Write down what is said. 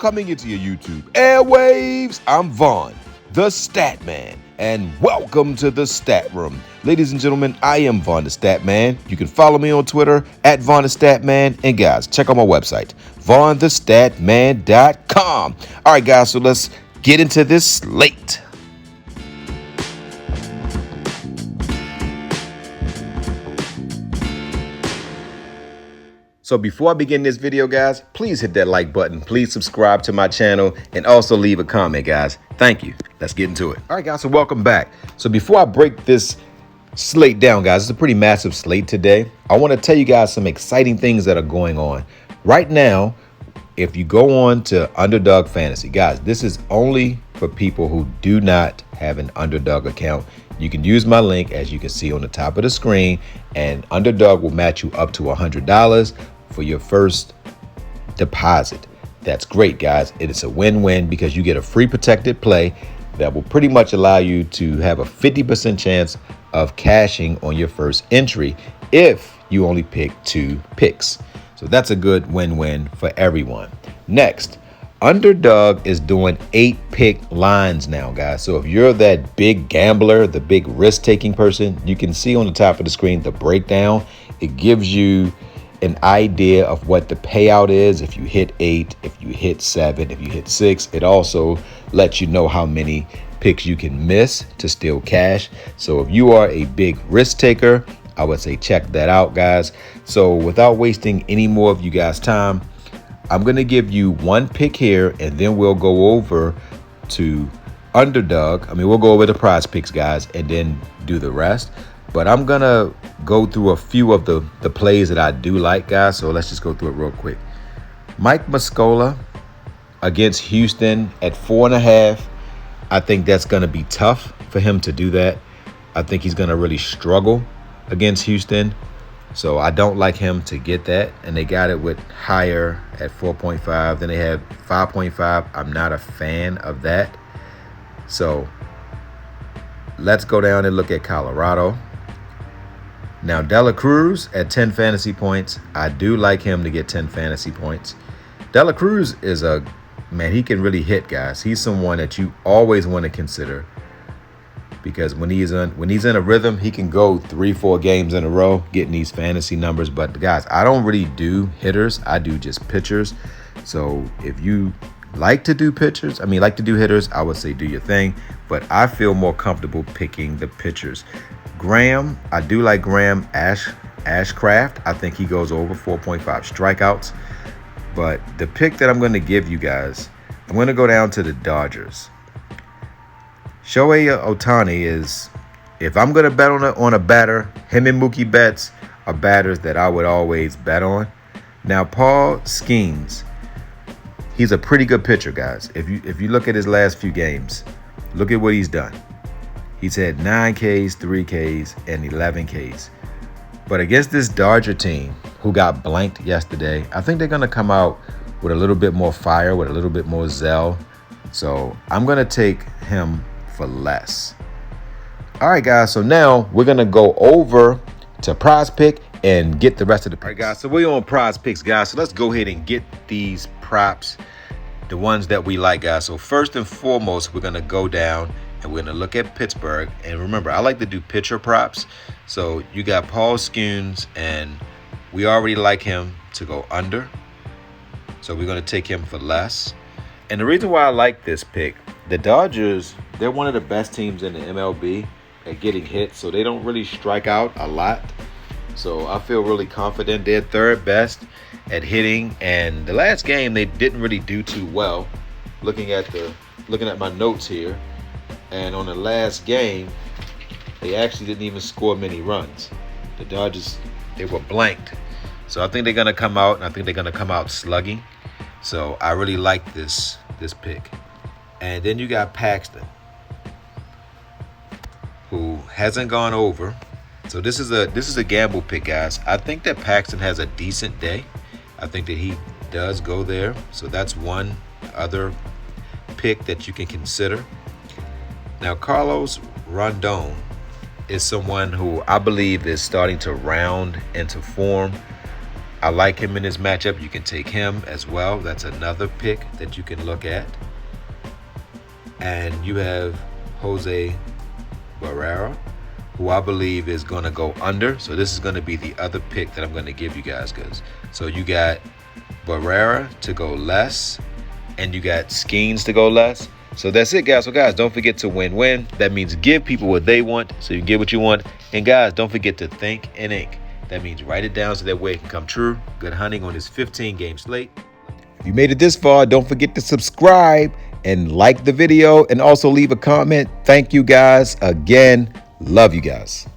coming into your YouTube airwaves. I'm Vaughn, the Statman, and welcome to the Stat Room. Ladies and gentlemen, I am Vaughn the Statman. You can follow me on Twitter at Vaughn the Statman. And guys, check out my website, VonnTheStatman.com. All right, guys, so let's get into this slate. So before I begin this video, guys, please hit that like button. Please subscribe to my channel and also leave a comment, guys. Thank you. Let's get into it. All right, guys, so welcome back. So before I break this slate down, guys, it's a pretty massive slate today. I want to tell you guys some exciting things that are going on. Right now, if you go on to Underdog Fantasy, guys, this is only for people who do not have an Underdog account. You can use my link, as you can see on the top of the screen, and Underdog will match you up to $100 for your first deposit. That's great, guys. It is a win-win because you get a free protected play that will pretty much allow you to have a 50% chance of cashing on your first entry if you only pick 2 picks. So that's a good win-win for everyone. Next, Underdog is doing 8-pick lines now, guys. So if you're that big gambler, the big risk-taking person, you can see on the top of the screen the breakdown. It gives you an idea of what the payout is if you hit 8, if you hit 7, if you hit 6. It also lets you know how many picks you can miss to steal cash. So if you are a big risk taker, I would say check that out, guys. So without wasting any more of you guys' time, I'm going to give you one pick here, and then we'll go over to Underdog. We'll go over the Prizepicks, guys, and then do the rest. But I'm going to go through a few of the plays that I do like, guys. So let's just go through it real quick. Mike Muscola against Houston at 4.5. I think that's going to be tough for him to do that. I think he's going to really struggle against Houston. So I don't like him to get that. And they got it with higher at 4.5. Then they had 5.5. I'm not a fan of that. So let's go down and look at Colorado. Now, Dela Cruz at 10 fantasy points. I do like him to get 10 fantasy points. Dela Cruz is he can really hit, guys. He's someone that you always want to consider because when he's in a rhythm, he can go 3-4 games in a row getting these fantasy numbers. But guys, I don't really do hitters. I do just pitchers. So if you like to do pitchers, like to do hitters, I would say do your thing. But I feel more comfortable picking the pitchers. Graham, I do like Graham Ashcraft. I think he goes over 4.5 strikeouts. But the pick that I'm going to give you guys, I'm going to go down to the Dodgers. Shohei Ohtani is, if I'm going to bet on a batter, him and Mookie Betts are batters that I would always bet on. Now, Paul Skeens, he's a pretty good pitcher, guys. If you look at his last few games, look at what he's done. He's had 9 Ks, 3 Ks, and 11 Ks. But against this Dodger team who got blanked yesterday, I think they're going to come out with a little bit more fire, with a little bit more zeal. So I'm going to take him for less. All right, guys. So now we're going to go over to Prizepick and get the rest of the picks. All right, guys. So we're on Prizepicks, guys. So let's go ahead and get these props, the ones that we like, guys. So first and foremost, we're going to go down and we're going to look at Pittsburgh. And remember, I like to do pitcher props. So you got Paul Skeens, and we already like him to go under. So we're going to take him for less. And the reason why I like this pick, the Dodgers, they're one of the best teams in the MLB at getting hit. So they don't really strike out a lot. So I feel really confident. They're third best at hitting. And the last game, they didn't really do too well. Looking at my notes here. And on the last game, they actually didn't even score many runs. The Dodgers, they were blanked. So I think they're going to come out, and I think they're going to come out slugging. So I really like this pick. And then you got Paxton, who hasn't gone over. So this is a gamble pick, guys. I think that Paxton has a decent day. I think that he does go there. So that's one other pick that you can consider. Now, Carlos Rondon is someone who I believe is starting to round into form. I like him in this matchup. You can take him as well. That's another pick that you can look at. And you have Jose Barrera, who I believe is going to go under. So this is going to be the other pick that I'm going to give you guys. So you got Barrera to go less, and you got Skeens to go less. So that's it, guys. So guys, don't forget to win-win. That means give people what they want so you can get what you want. And guys, don't forget to think and ink. That means write it down so that way it can come true. Good hunting on this 15-game slate. If you made it this far, don't forget to subscribe and like the video and also leave a comment. Thank you guys again. Love you guys.